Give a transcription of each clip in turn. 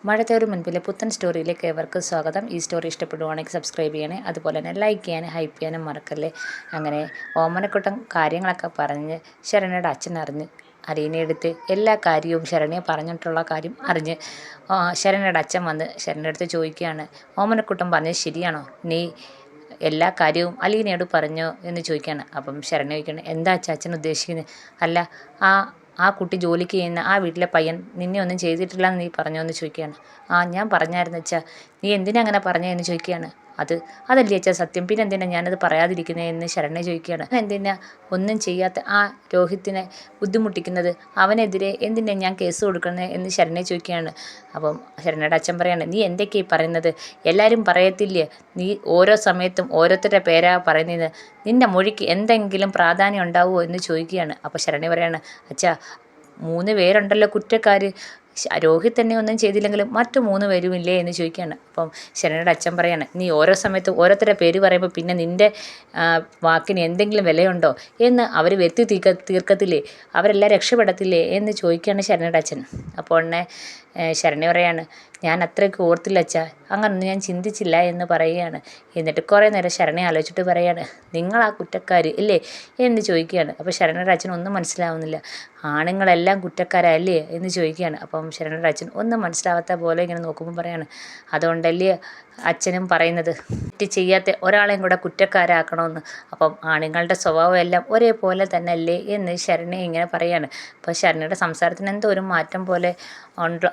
മഴത്തോരു മുൻപിലെ പുത്തൻ സ്റ്റോറിയിലേക്ക് ഏവർക്കും സ്വാഗതം. ഈ സ്റ്റോറി ഇഷ്ടപ്പെടുവാണെങ്കിൽ സബ്സ്ക്രൈബ് ചെയ്യണേ, അതുപോലെ തന്നെ ലൈക്ക് ചെയ്യാനും ഹൈപ്പ് ചെയ്യാനും മറക്കല്ലേ. അങ്ങനെ ഓമനക്കുട്ടൻ കാര്യങ്ങളൊക്കെ പറഞ്ഞ് ശരണ്യയുടെ അച്ഛൻ അറിഞ്ഞ് അലീനയെടുത്ത് എല്ലാ കാര്യവും ശരണ്യ പറഞ്ഞിട്ടുള്ള കാര്യം അറിഞ്ഞ് ശരണ്യയുടെ അച്ഛൻ വന്ന് ശരണ്യയുടെ അടുത്ത് ചോദിക്കുകയാണ്, ഓമനക്കുട്ടൻ പറഞ്ഞത് ശരിയാണോ? നീ എല്ലാ കാര്യവും അലീനയോട് പറഞ്ഞോ എന്ന് ചോദിക്കുകയാണ്. അപ്പം ശരണ്യ ചോദിക്കുകയാണ്, എന്താ അച്ഛൻ ഉദ്ദേശിക്കുന്നത്? അല്ല, ആ ആ കുട്ടി ജോലിക്ക് ചെയ്യുന്ന ആ വീട്ടിലെ പയ്യൻ നിന്നെ ഒന്നും ചെയ്തിട്ടില്ല എന്ന് നീ പറഞ്ഞോ എന്ന് ചോദിക്കുകയാണ്. ഞാൻ പറഞ്ഞായിരുന്നു അച്ഛാ. നീ എന്തിനാ അങ്ങനെ പറഞ്ഞതെന്ന് ചോദിക്കുകയാണ്. അതല്ലേ അച്ഛാ സത്യം, പിന്നെ എന്തിനാ ഞാനത് പറയാതിരിക്കുന്നത് എന്ന് ശരണ്യ ചോദിക്കുകയാണ്. എന്തിനാ ഒന്നും ചെയ്യാത്ത ആ രോഹിത്തിനെ ബുദ്ധിമുട്ടിക്കുന്നത്? അവനെതിരെ എന്തിനാ ഞാൻ കേസ് കൊടുക്കുന്നത് എന്ന് ശരണ്യ ചോദിക്കുകയാണ്. അപ്പം ശരണ്യയുടെ അച്ഛൻ പറയാണ്, നീ എന്തൊക്കെയായി പറയുന്നത്? എല്ലാവരും പറയത്തില്ലേ നീ ഓരോ സമയത്തും ഓരോരുത്തരുടെ പേരാ പറയുന്നത്, നിൻ്റെ മൊഴിക്ക് എന്തെങ്കിലും പ്രാധാന്യം ഉണ്ടാവുമോ എന്ന് ചോദിക്കുകയാണ്. അപ്പോൾ ശരണ്യ പറയാണ്, അച്ഛാ 3 പേരുണ്ടല്ലോ കുറ്റക്കാർ, രോഹിത് തന്നെ ഒന്നും ചെയ്തില്ലെങ്കിലും മറ്റു 3 പേരുമില്ലേ എന്ന് ചോദിക്കുകയാണ്. അപ്പം ശരണ്യയുടെ അച്ഛൻ പറയാണ്, നീ ഓരോ സമയത്തും ഓരോരുത്തരുടെ പേര് പറയുമ്പോൾ പിന്നെ നിൻ്റെ വാക്കിന് എന്തെങ്കിലും വിലയുണ്ടോ എന്ന് അവർ വരുത്തി തീർക്കത്തില്ലേ, അവരെല്ലാം രക്ഷപ്പെടത്തില്ലേ എന്ന് ചോദിക്കുകയാണ് ശരണ്യയുടെ അച്ഛൻ. അപ്പോൾ ഉടനെ ശരണ്യ പറയാണ്, ഞാൻ അത്രയ്ക്ക് ഓർത്തില്ല അച്ഛാ, അങ്ങനൊന്നും ഞാൻ ചിന്തിച്ചില്ല എന്ന് പറയുകയാണ്. എന്നിട്ട് കുറേ നേരം ശരണ്യ ആലോചിച്ചിട്ട് പറയാണ്, നിങ്ങളാ കുറ്റക്കാർ ഇല്ലേ എന്ന് ചോദിക്കുകയാണ്. അപ്പോൾ ശരണ്യയുടെ അച്ഛൻ ഒന്നും മനസ്സിലാവുന്നില്ല. ആണുങ്ങളെല്ലാം കുറ്റക്കാരല്ലേ എന്ന് ചോദിക്കുകയാണ്. അപ്പം ശരണ്യയുടെ അച്ഛൻ ഒന്നും മനസ്സിലാവാത്ത പോലെ ഇങ്ങനെ നോക്കുമ്പോൾ പറയാണ്, അതുകൊണ്ടല്ലേ അച്ഛനും പറയുന്നത് തെറ്റ് ചെയ്യാത്ത ഒരാളെയും കൂടെ കുറ്റക്കാരാക്കണമെന്ന്. അപ്പം ആണുങ്ങളുടെ സ്വഭാവം എല്ലാം ഒരേപോലെ തന്നെ അല്ലേ എന്ന് ശരണ്യ ഇങ്ങനെ പറയാണ്. അപ്പോൾ ശരണ്യയുടെ സംസാരത്തിന് എന്തോ ഒരു മാറ്റം പോലെ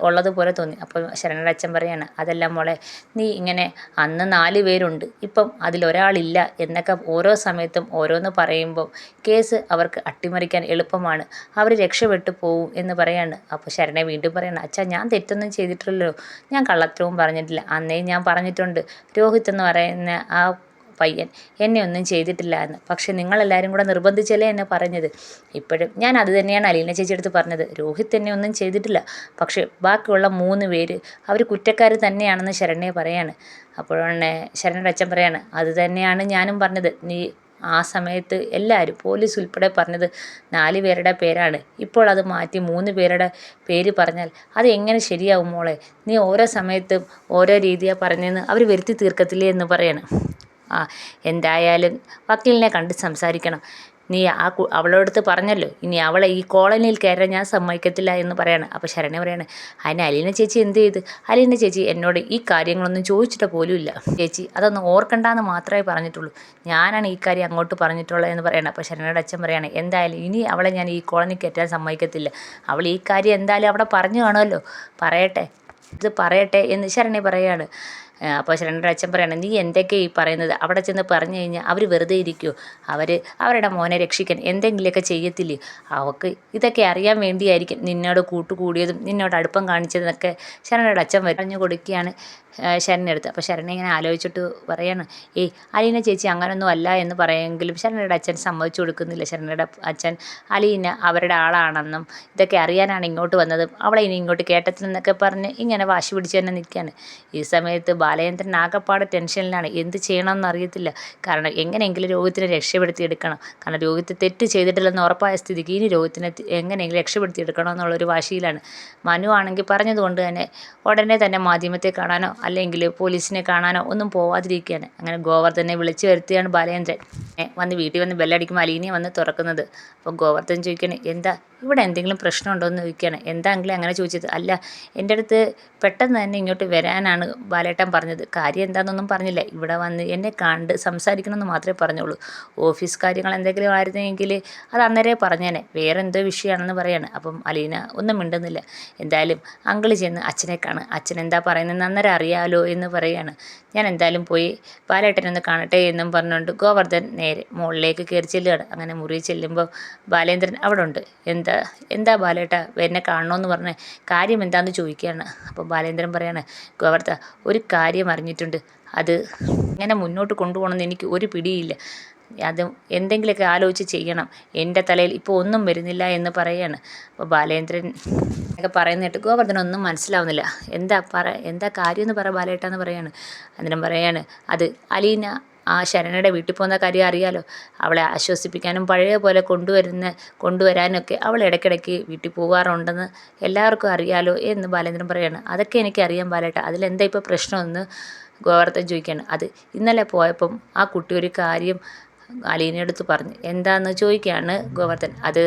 ഉള്ളതുപോലെ തോന്നി. അപ്പോൾ ശരണ്യയുടെ അച്ഛൻ പറയാണ്, അതെല്ലാം മോളെ, നീ ഇങ്ങനെ അന്ന് 4 പേരുണ്ട്, ഇപ്പം അതിലൊരാളില്ല എന്നൊക്കെ ഓരോ സമയത്തും ഓരോന്ന് പറയുമ്പോൾ കേസ് അവർക്ക് അട്ടിമറിക്കാൻ എളുപ്പമാണ്, അവർ രക്ഷപ്പെട്ടു പോവും എന്ന് പറയാണ്. അപ്പോൾ ശരണ്യ വീണ്ടും പറയണം, അച്ഛാ ഞാൻ തെറ്റൊന്നും ചെയ്തിട്ടില്ലല്ലോ, ഞാൻ കള്ളത്തരവും പറഞ്ഞിട്ടില്ല. അന്നേ ഞാൻ പറഞ്ഞിട്ടുണ്ട് രോഹിത് എന്ന് പറയുന്ന ആ പയ്യൻ എന്നെ ഒന്നും ചെയ്തിട്ടില്ല എന്ന്. പക്ഷെ നിങ്ങളെല്ലാവരും കൂടെ നിർബന്ധിച്ചല്ലേ എന്നെ പറഞ്ഞത്. ഇപ്പോഴും ഞാൻ അത് തന്നെയാണ് അലീന ചേച്ചി എടുത്ത് പറഞ്ഞത്, രോഹിത് എന്നെ ഒന്നും ചെയ്തിട്ടില്ല. പക്ഷേ ബാക്കിയുള്ള 3 പേര് അവർ കുറ്റക്കാർ തന്നെയാണെന്ന് ശരണ്യ പറയാണ്. അപ്പോഴാണ് ശരണ്യയുടെ അച്ഛൻ പറയാണ്, അത് തന്നെയാണ് ഞാനും പറഞ്ഞത്. നീ ആ സമയത്ത് എല്ലാവരും പോലീസ് ഉൾപ്പെടെ പറഞ്ഞത് 4 പേരുടെ പേരാണ്. ഇപ്പോൾ അത് മാറ്റി 3 പേരുടെ പേര് പറഞ്ഞാൽ അത് എങ്ങനെ ശരിയാവും മോളെ? നീ ഓരോ സമയത്തും ഓരോ രീതിയാണ് പറഞ്ഞതെന്ന് അവർ വരുത്തി തീർക്കത്തില്ലേ എന്ന് പറയണം. എന്തായാലും വക്കീലിനെ കണ്ട് സംസാരിക്കണം. നീ അവളോടത്ത് പറഞ്ഞല്ലോ, ഇനി അവളെ ഈ കോളനിയിൽ കയറാൻ ഞാൻ സമ്മതിക്കത്തില്ല എന്ന് പറയാണ്. അപ്പോൾ ശരണ്യ പറയാണ്, അതിന് അലീന ചേച്ചി എന്ത് ചെയ്ത്? അലീന ചേച്ചി എന്നോട് ഈ കാര്യങ്ങളൊന്നും ചോദിച്ചിട്ട് പോലും ഇല്ല. ചേച്ചി അതൊന്നും ഓർക്കണ്ടെന്ന് മാത്രമേ പറഞ്ഞിട്ടുള്ളൂ, ഞാനാണ് ഈ കാര്യം അങ്ങോട്ട് പറഞ്ഞിട്ടുള്ളത് എന്ന് പറയണം. അപ്പോൾ ശരണ്യയുടെ അച്ഛൻ പറയാണ്, എന്തായാലും ഇനി അവളെ ഞാൻ ഈ കോളനി കയറ്റാൻ സമ്മതിക്കത്തില്ല. അവൾ ഈ കാര്യം എന്തായാലും അവിടെ പറഞ്ഞു കാണുമല്ലോ, പറയട്ടെ എന്ന് ശരണ്യ പറയുകയാണ്. അപ്പോൾ ശരണ്യയുടെ അച്ഛൻ പറയാണ്, നീ എന്തൊക്കെയാണ് ഈ പറയുന്നത്? അവിടെ ചെന്ന് പറഞ്ഞു കഴിഞ്ഞാൽ അവർ വെറുതെ ഇരിക്കുമോ? അവരുടെ മോനെ രക്ഷിക്കാൻ എന്തെങ്കിലുമൊക്കെ ചെയ്യത്തില്ലേ? അവൾക്ക് ഇതൊക്കെ അറിയാൻ വേണ്ടിയായിരിക്കും നിന്നോട് കൂട്ടുകൂടിയതും നിന്നോട് അടുപ്പം കാണിച്ചതെന്നൊക്കെ ശരണ്യയുടെ അച്ഛൻ പറഞ്ഞു കൊടുക്കുകയാണ് ശരണ്യ അടുത്ത്. അപ്പോൾ ശരണ്യ ഇങ്ങനെ ആലോചിച്ചിട്ട് പറയാണ്, അലീന ചേച്ചി അങ്ങനൊന്നും അല്ല എന്ന് പറയുമെങ്കിലും ശരണ്യയുടെ അച്ഛൻ സമ്മതിച്ചു കൊടുക്കുന്നില്ല. ശരണ്യയുടെ അച്ഛൻ അലീന അവരുടെ ആളാണെന്നും ഇതൊക്കെ അറിയാനാണ് ഇങ്ങോട്ട് വന്നതും അവളെ ഇനി ഇങ്ങോട്ട് കേട്ടത്തില്ലെന്നൊക്കെ പറഞ്ഞ് ഇങ്ങനെ വാശി പിടിച്ച് തന്നെ നിൽക്കുകയാണ്. ഈ സമയത്ത് ബാലചന്ദ്രൻ ആകപ്പാടെ ടെൻഷനിലാണ്, എന്ത് ചെയ്യണമെന്ന് അറിയത്തില്ല. കാരണം എങ്ങനെയെങ്കിലും രോഹിത്തിനെ രക്ഷപ്പെടുത്തിയെടുക്കണം. കാരണം രോഹിത്ത് തെറ്റ് ചെയ്തിട്ടില്ലെന്ന് ഉറപ്പായ സ്ഥിതിക്ക് ഇനി രോഹിത്തിനെ എങ്ങനെയെങ്കിലും രക്ഷപ്പെടുത്തിയെടുക്കണം എന്നുള്ളൊരു വാശിയിലാണ്. മനു ആണെങ്കിൽ പറഞ്ഞതുകൊണ്ട് തന്നെ ഉടനെ തന്നെ മാധ്യമത്തെ കാണാനോ അല്ലെങ്കിൽ പോലീസിനെ കാണാനോ ഒന്നും പോവാതിരിക്കുകയാണ്. അങ്ങനെ ഗോവർദ്ധനെ വിളിച്ചു വരുത്തിയാണ് ബാലചന്ദ്രൻ വന്ന് വീട്ടിൽ വന്ന് ബെല്ലടിക്കുമ്പോൾ അലീനയെ വന്ന് തുറക്കുന്നത്. അപ്പോൾ ഗോവർദ്ധൻ ചോദിക്കണേ, എന്താ ഇവിടെ എന്തെങ്കിലും പ്രശ്നമുണ്ടോ എന്ന് ചോദിക്കുകയാണ്. എന്താ അങ്കിളെ അങ്ങനെ ചോദിച്ചത്? അല്ല, എൻ്റെ അടുത്ത് പെട്ടെന്ന് തന്നെ ഇങ്ങോട്ട് വരാനാണ് ബാലേട്ടൻ പറഞ്ഞത്. കാര്യം എന്താണെന്നൊന്നും പറഞ്ഞില്ല, ഇവിടെ വന്ന് എന്നെ കണ്ട് സംസാരിക്കണമെന്ന് മാത്രമേ പറഞ്ഞുള്ളൂ. ഓഫീസ് കാര്യങ്ങൾ എന്തെങ്കിലും ആയിരുന്നെങ്കിൽ അത് അന്നേരേ പറഞ്ഞേനെ, വേറെ എന്തോ വിഷയമാണെന്ന് പറയാണ്. അപ്പം അലീന ഒന്നും മിണ്ടുന്നില്ല. എന്തായാലും അങ്കിള് ചെന്ന് അച്ഛനെ കാണും, അച്ഛൻ എന്താ പറയുന്നതെന്ന് അന്നേരം അറിയാമല്ലോ എന്ന് പറയുകയാണ്. ഞാൻ എന്തായാലും പോയി ബാലേട്ടനൊന്ന് കാണട്ടെ എന്നും പറഞ്ഞുകൊണ്ട് ഗോവർദ്ധൻ നേരെ മുകളിലേക്ക് കയറി ചെല്ലുകയാണ്. അങ്ങനെ മുറി ചെല്ലുമ്പോൾ ബാലേന്ദ്രൻ അവിടെ ഉണ്ട്. എന്താ ബാലേട്ട എന്നെ കാണണമെന്ന് പറഞ്ഞ് കാര്യം എന്താണെന്ന് ചോദിക്കുകയാണ്. അപ്പോൾ ബാലേന്ദ്രൻ പറയാണ്, ഗോവർദ്ധ ഒരു കാര്യം അറിഞ്ഞിട്ടുണ്ട്, അത് എങ്ങനെ മുന്നോട്ട് കൊണ്ടുപോകണമെന്ന് എനിക്ക് ഒരു പിടിയില്ല, അത് എന്തെങ്കിലുമൊക്കെ ആലോചിച്ച് ചെയ്യണം, എൻ്റെ തലയിൽ ഇപ്പോൾ ഒന്നും വരുന്നില്ല എന്ന് പറയാണ്. അപ്പോൾ ബാലേന്ദ്രൻ ഒക്കെ പറയുന്നിട്ട് ഗോവർദ്ധനൊന്നും മനസ്സിലാവുന്നില്ല. എന്താ കാര്യം എന്ന് പറ ബാലേട്ട എന്ന് പറയാണ്. അന്നേരം പറയാണ്, അത് അലീന ആ ശരണ്യയുടെ വീട്ടിൽ പോകുന്ന കാര്യം അറിയാലോ. അവളെ ആശ്വസിപ്പിക്കാനും പഴയ പോലെ കൊണ്ടുവരാനൊക്കെ അവൾ ഇടയ്ക്കിടയ്ക്ക് വീട്ടിൽ പോകാറുണ്ടെന്ന് എല്ലാവർക്കും അറിയാലോ എന്ന് ബാലേന്ദ്രൻ പറയാണ്. അതൊക്കെ എനിക്കറിയാം ബാലേട്ട, അതിലെന്താ ഇപ്പോൾ പ്രശ്നമെന്ന് ഗോവർദ്ധൻ ചോദിക്കുകയാണ്. അത് ഇന്നലെ പോയപ്പം ആ കുട്ടി ഒരു കാര്യം അലീനയെടുത്ത് പറഞ്ഞു. എന്താണെന്ന് ചോദിക്കുകയാണ് ഗോവർദ്ധൻ. അത്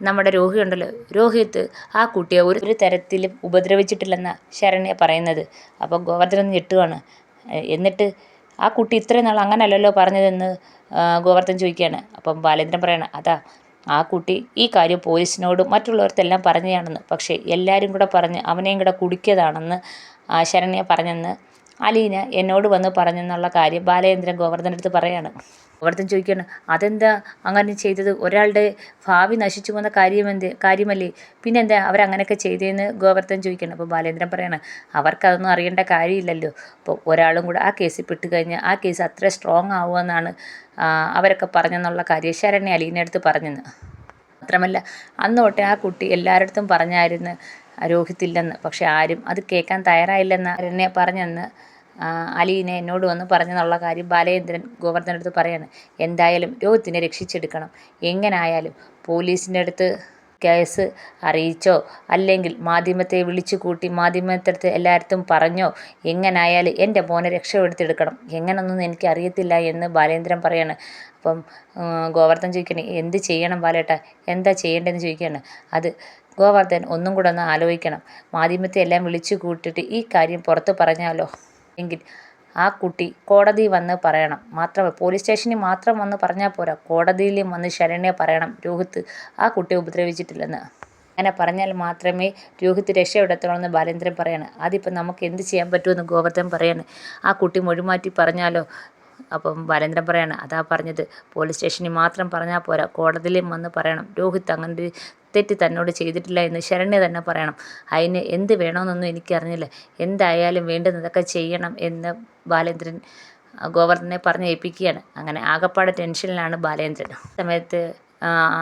നമ്മുടെ രോഹി ഉണ്ടല്ലോ, രോഹിത്ത് ആ കുട്ടിയെ ഒരു തരത്തിലും ഉപദ്രവിച്ചിട്ടില്ലെന്നാണ് ശരണ്യ പറയുന്നത്. അപ്പോൾ ഗോവർദ്ധൻ ഞെട്ടുകയാണ്. എന്നിട്ട് ആ കുട്ടി ഇത്രയും നാൾ അങ്ങനല്ലല്ലോ പറഞ്ഞതെന്ന് ഗോവർദ്ധൻ ചോദിക്കുകയാണ്. അപ്പം ബാലേന്ദ്രൻ പറയണം, അതാ ആ കുട്ടി ഈ കാര്യം പോലീസിനോടും മറ്റുള്ളവർക്കെല്ലാം പറഞ്ഞതാണെന്ന്, പക്ഷേ എല്ലാവരും കൂടെ പറഞ്ഞ് അവനെയും കൂടെ കുടുക്കിയതാണെന്ന് ശരണ്യ പറഞ്ഞെന്ന് അലീന എന്നോട് വന്ന് പറഞ്ഞെന്നുള്ള കാര്യം ബാലേന്ദ്രൻ ഗോവർദ്ധൻ്റെ അടുത്ത് പറയാണ്. ഗോവർദ്ധൻ ചോദിക്കുകയാണ്, അതെന്താ അങ്ങനെ ചെയ്തത്? ഒരാളുടെ ഭാവി നശിച്ചു പോകുന്ന കാര്യമല്ലേ, പിന്നെന്താ അവരങ്ങനെയൊക്കെ ചെയ്തതെന്ന് ഗോവർദ്ധൻ ചോദിക്കണം. അപ്പോൾ ബാലേന്ദ്രൻ പറയാണ്, അവർക്കതൊന്നും അറിയേണ്ട കാര്യമില്ലല്ലോ. അപ്പോൾ ഒരാളും കൂടെ ആ കേസിൽ പെട്ട് കഴിഞ്ഞാൽ ആ കേസ് അത്ര സ്ട്രോങ് ആവുമെന്നാണ് അവരൊക്കെ പറഞ്ഞെന്നുള്ള കാര്യം ശരണ്യ അലീനയുടെ അടുത്ത് പറഞ്ഞെന്ന്. മാത്രമല്ല അന്ന് തൊട്ടേ ആ കുട്ടി എല്ലാവരുടെ അടുത്തും പറഞ്ഞായിരുന്നു രോഹിത്തില്ലെന്ന്, പക്ഷെ ആരും അത് കേൾക്കാൻ തയ്യാറായില്ലെന്ന് ശരണ്യ പറഞ്ഞെന്ന് അലീന എന്നോട് വന്ന് പറഞ്ഞെന്നുള്ള കാര്യം ബാലേന്ദ്രൻ ഗോവർദ്ധൻ്റെ അടുത്ത് പറയാണ്. എന്തായാലും രോഹിത്തിനെ രക്ഷിച്ചെടുക്കണം. എങ്ങനായാലും പോലീസിൻ്റെ അടുത്ത് കേസ് അറിയിച്ചോ അല്ലെങ്കിൽ മാധ്യമത്തെ വിളിച്ചു കൂട്ടി മാധ്യമത്തിനടുത്ത് എല്ലായിടത്തും പറഞ്ഞോ, എങ്ങനായാലും എൻ്റെ മോനെ രക്ഷപ്പെടുത്തിയെടുക്കണം. എങ്ങനെയൊന്നും എനിക്കറിയത്തില്ല എന്ന് ബാലേന്ദ്രൻ പറയാണ്. അപ്പം ഗോവർദ്ധൻ ചോദിക്കണേ, എന്ത് ചെയ്യണം ബാലേട്ട, എന്താ ചെയ്യേണ്ടതെന്ന് ചോദിക്കുകയാണ്. അത് ഗോവർദ്ധൻ ഒന്നും കൂടെ ഒന്ന് ആലോചിക്കണം. മാധ്യമത്തെ എല്ലാം വിളിച്ചു കൂട്ടിയിട്ട് ഈ കാര്യം പുറത്ത് പറഞ്ഞാലോ എങ്കിൽ ആ കുട്ടി കോടതി വന്ന് പറയണം. മാത്രമല്ല പോലീസ് സ്റ്റേഷനിൽ മാത്രം വന്ന് പറഞ്ഞാൽ പോരാ, കോടതിയിലും വന്ന് ശരണ്യ പറയണം രോഹിത്ത് ആ കുട്ടിയെ ഉപദ്രവിച്ചിട്ടില്ലെന്ന്. അങ്ങനെ പറഞ്ഞാൽ മാത്രമേ രോഹിത്ത് രക്ഷപ്പെടത്തുള്ളൂ എന്ന് ബാലേന്ദ്രൻ പറയാണ്. അതിപ്പോൾ നമുക്ക് എന്ത് ചെയ്യാൻ പറ്റുമെന്ന് ഗോവർദ്ധൻ പറയാണ്. ആ കുട്ടി മൊഴിമാറ്റി പറഞ്ഞാലോ? അപ്പം ബാലേന്ദ്രൻ പറയാണ്, അതാ പറഞ്ഞത്, പോലീസ് സ്റ്റേഷനിൽ മാത്രം പറഞ്ഞാൽ പോരാ, കോടതിയിലും വന്ന് പറയണം. രോഹിത്ത് അങ്ങനെ ഒരു തെറ്റ് തന്നോട് ചെയ്തിട്ടില്ല എന്ന് ശരണ്യ തന്നെ പറയണം. അതിന് എന്ത് വേണമെന്നൊന്നും എനിക്കറിഞ്ഞില്ല, എന്തായാലും വേണ്ടുന്നതൊക്കെ ചെയ്യണം എന്ന് ബാലേന്ദ്രൻ ഗോവർദ്ധനെ പറഞ്ഞ് ഏൽപ്പിക്കുകയാണ്. അങ്ങനെ ആകപ്പാടെ ടെൻഷനിലാണ് ബാലേന്ദ്രൻ. സമയത്ത്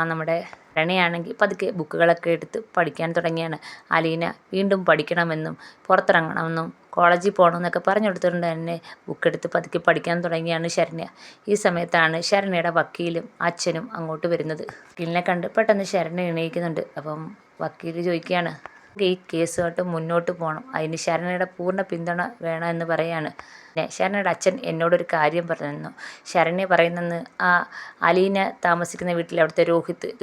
നമ്മുടെ ശരണ്യയാണെങ്കിൽ പതുക്കെ ബുക്കുകളൊക്കെ എടുത്ത് പഠിക്കാൻ തുടങ്ങിയാണ്. അലീന വീണ്ടും പഠിക്കണമെന്നും പുറത്തിറങ്ങണമെന്നും കോളേജിൽ പോകണമെന്നൊക്കെ പറഞ്ഞു കൊടുത്തിട്ടുണ്ട്. തന്നെ ബുക്കെടുത്ത് പതുക്കെ പഠിക്കാൻ തുടങ്ങിയാണ് ശരണ്യ. ഈ സമയത്താണ് ശരണ്യയുടെ വക്കീലും അച്ഛനും അങ്ങോട്ട് വരുന്നത്. വക്കീലിനെ കണ്ട് പെട്ടെന്ന് ശരണ്യ എണീക്കുന്നുണ്ട്. അപ്പം വക്കീൽ ചോദിക്കുകയാണ്, ഈ കേസുമായിട്ട് മുന്നോട്ട് പോകണം, അതിന് ശരണ്യയുടെ പൂർണ്ണ പിന്തുണ വേണമെന്ന് പറയാണ്. പിന്നെ ശരണ്യയുടെ അച്ഛൻ എന്നോടൊരു കാര്യം പറഞ്ഞു. ശരണ്യ പറയുന്നെന്ന് ആ അലീന താമസിക്കുന്ന വീട്ടിൽ അവിടുത്തെ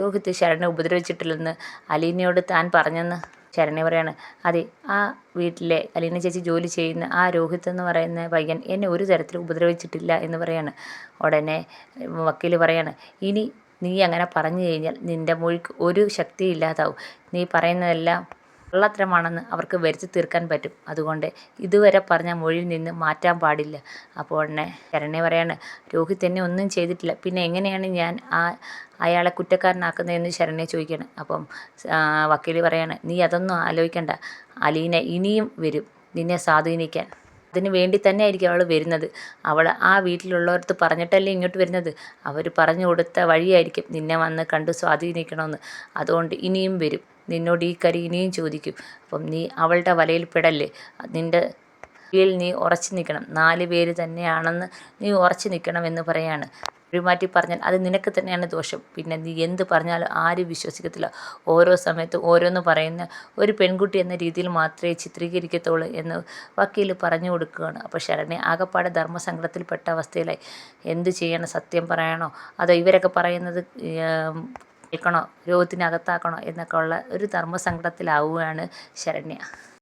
രോഹിത്ത് ശരണ്യ ഉപദ്രവിച്ചിട്ടില്ലെന്ന് അലീനയോട് താൻ പറഞ്ഞെന്ന് ശരണ്യ പറയാണ്. അതെ, ആ വീട്ടിലെ അലീന ചേച്ചി ജോലി ചെയ്യുന്ന ആ രോഹിത്ത് എന്ന് പറയുന്ന പയ്യൻ എന്നെ ഒരു തരത്തിലും ഉപദ്രവിച്ചിട്ടില്ല എന്ന് പറയാണ്. ഉടനെ വക്കീൽ പറയാണ്, ഇനി നീ അങ്ങനെ പറഞ്ഞു കഴിഞ്ഞാൽ നിൻ്റെ മൊഴിക്ക് ഒരു ശക്തിയും ഇല്ലാതാവും. നീ പറയുന്നതെല്ലാം കള്ളത്തരമാണെന്ന് അവർക്ക് വരുത്തി തീർക്കാൻ പറ്റും. അതുകൊണ്ട് ഇതുവരെ പറഞ്ഞ മൊഴിയിൽ നിന്ന് മാറ്റാൻ പാടില്ല. അപ്പോൾ ഉടനെ ശരണ്യ പറയാണ്, രോഹിത് എന്നെ ഒന്നും ചെയ്തിട്ടില്ല, പിന്നെ എങ്ങനെയാണ് ഞാൻ അയാളെ കുറ്റക്കാരനാക്കുന്നതെന്ന് ശരണ്യ ചോദിക്കുകയാണ്. അപ്പം വക്കീൽ പറയാണ്, നീ അതൊന്നും ആലോചിക്കണ്ട, അലീന ഇനിയും വരും നിന്നെ സ്വാധീനിക്കാൻ. അതിന് വേണ്ടി തന്നെ ആയിരിക്കും അവൾ വരുന്നത്. അവൾ ആ വീട്ടിലുള്ളവർക്ക് പറഞ്ഞിട്ടല്ലേ ഇങ്ങോട്ട് വരുന്നത്. അവർ പറഞ്ഞു കൊടുത്ത വഴിയായിരിക്കും നിന്നെ വന്ന് കണ്ട് സ്വാധീനിക്കണമെന്ന്. അതുകൊണ്ട് ഇനിയും വരും, നിന്നോട് ഈ കാര്യം ഇനിയും ചോദിക്കും. അപ്പം നീ അവളുടെ വലയിൽ പെടല്ലേ, നിൻ്റെ കീഴിൽ നീ ഉറച്ചു നിൽക്കണം, 4 പേര് തന്നെയാണെന്ന് നീ ഉറച്ചു നിൽക്കണമെന്ന് പറയാണ്. ഒഴിമാറ്റി പറഞ്ഞാൽ അത് നിനക്ക് തന്നെയാണ് ദോഷം. പിന്നെ നീ എന്ത് പറഞ്ഞാലും ആരും വിശ്വസിക്കത്തില്ല. ഓരോ സമയത്തും ഓരോന്ന് പറയുന്ന ഒരു പെൺകുട്ടി എന്ന രീതിയിൽ മാത്രമേ ചിത്രീകരിക്കത്തുള്ളൂ എന്ന് വക്കീൽ പറഞ്ഞു കൊടുക്കുകയാണ്. അപ്പോൾ ശരണ്യ ആകപ്പാടെ ധർമ്മസങ്കടത്തിൽപ്പെട്ട അവസ്ഥയിലായി. എന്ത് ചെയ്യണം, സത്യം പറയണോ അതോ ഇവരൊക്കെ പറയുന്നത് കേൾക്കണോ, രോഗത്തിനകത്താക്കണോ എന്നൊക്കെ ഉള്ള ഒരു ധർമ്മസങ്കടത്തിലാവുകയാണ് ശരണ്യ.